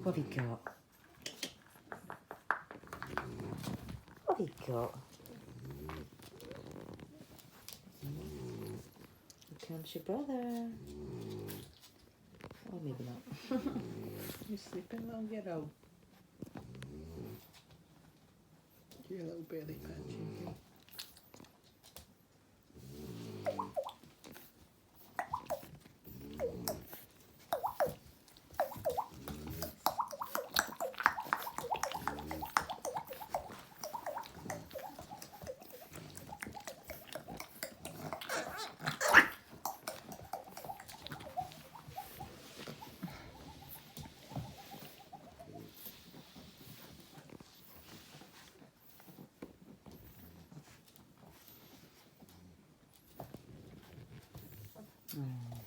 What have you got? What have you got? Here comes your brother. Oh, maybe not. You're sleeping, little girl. Your little belly patch. Oh.